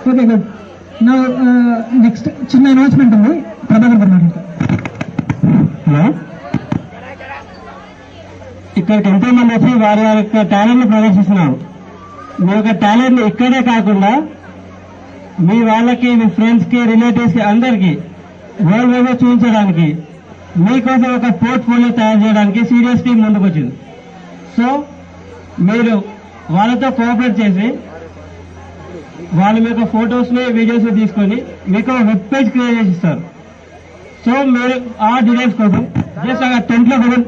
Okay good. నా next చిన్న announcement ఉంది, ప్రభాకర్ గారు మాట్లాడతారు. హలో, ఇక్కడికి ఎంతో మంది వచ్చి వారి యొక్క టాలెంట్ ని ప్రదర్శిస్తున్నారు. మీ యొక్క టాలెంట్ ఇక్కడే కాకుండా మీ వాళ్ళకి, మీ ఫ్రెండ్స్ కి, రిలేటివ్స్ కి, అందరికి వరల్డ్ వైడ్ చూపించడానికి, మీకోసం ఒక పోర్ట్ఫోలియో తయారు చేయడానికి సీరియస్ టీం ముందుకు వచ్చింది. సో మీరు వాళ్ళతో కోఆపరేట్ చేసి వాళ్ళు మీకు ఫొటోస్ ని, వీడియోస్ ని తీసుకొని మీకు వెబ్ పేజ్ క్రియేట్ చేసి ఇస్తారు. సో మీరు ఆ డీటెయిల్స్ కోసం జస్ట్ అక్కడ 10 లో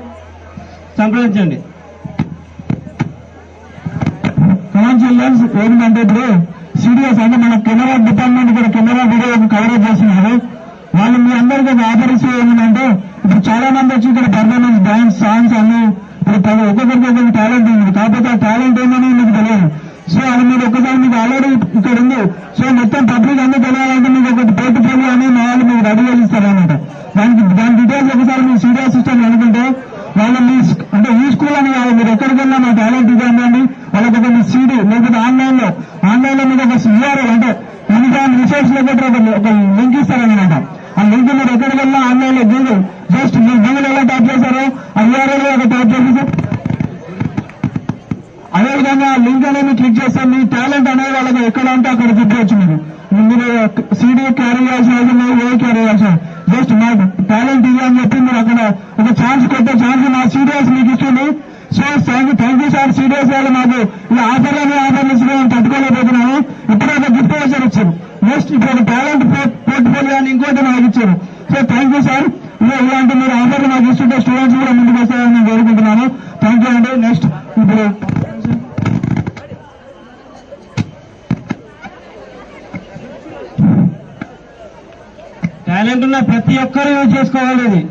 సంప్రదించండి. ఏంటంటే ఇప్పుడు సీరియస్ అంటే మన కెమెరా డిపార్ట్మెంట్ కూడా కెమెరా వీడియో కవరేజ్ చేస్తున్నారు. వాళ్ళు మీ అందరికీ ఒక ఆఫర్స్ ఏంటంటే ఇప్పుడు చాలా మంది వచ్చి ఇక్కడ పర్ఫార్మెన్స్, డాన్స్, సాంగ్స్ అన్ని ఇప్పుడు ఒక్కొక్కరికి ఒక్కొక్క టాలెంట్ ఉంది. కాకపోతే ఆ టాలెంట్ ఏంటని మీకు తెలియదు. సో అది మీరు ఒక్కసారి మీకు ఆల్రెడీ ఇక్కడ ఉంది. సో మొత్తం పబ్లిక్ అందరూ తెలియాలంటే మీకు ఒకటి పోర్ట్ఫోలియో అని మా వాళ్ళు మీకు రెడీ చేసి ఇస్తారనమాట. దాని డీటెయిల్స్ ఒకసారి మీరు సీరియస్ సిస్టమ్ అనుకుంటే వాళ్ళు మీ అంటే ఈ స్కూల్ అని కాదు, మీరు ఎక్కడికి వెళ్ళినా మా టాలెంట్ ఇది అండి వాళ్ళకి ఒక మీ సీడీ లేకపోతే ఆన్లైన్ లో మీకు ఒక URL అంటే యూనిఫామ్ రిసోర్స్ లేకపోతే ఒక లింక్ ఇస్తారనమాట. ఆ లింక్ మీరు ఎక్కడికి వెళ్ళినా ఆన్లైన్ లో గూగుల్ జస్ట్ మీరు గూగుల్ ఎలా టైప్ చేశారో ఆ URL ఒక టైప్ చేసి అదేవిధంగా లింక్ అనేది క్లిక్ చేస్తే మీ టాలెంట్ అనేది వాళ్ళకి ఎక్కడ ఉంటే అక్కడ చూపించవచ్చు. మీరు సీడీ క్యారీ చేయాల్సిన అవసరం లేదు, ఏ క్యారీ చేయాల్సిన జస్ట్ మా టాలెంట్ ఇది అని చెప్పి మీరు అక్కడ ఒక ఛాన్స్ కొట్టే ఛాన్స్ మా సీరియస్ మీకు ఇస్తుంది. So thank you sir. Serious వాళ్ళు మాకు ఇలా ఆఫర్లు ఇచ్చి మేము తట్టుకోలేకపోతున్నాము. ఇప్పుడు ఒక గిఫ్ట్ వచ్చారు ఇచ్చారు. నెక్స్ట్ ఇప్పుడు టాలెంట్ పోర్ట్ఫోలియో అని ఇంకోటి మాకు ఇచ్చారు. So thank you sir. ఇలాంటి మీరు ఆఫర్లు మాకు ఇస్తుంటే స్టూడెంట్స్ కూడా ముందుకు వస్తారని నేను కోరుకుంటున్నాను. థ్యాంక్ యూ అండి. నెక్స్ట్ ఇప్పుడు టాలెంట్ ఉన్న ప్రతి ఒక్కరూ యూజ్ చేసుకోవాలి.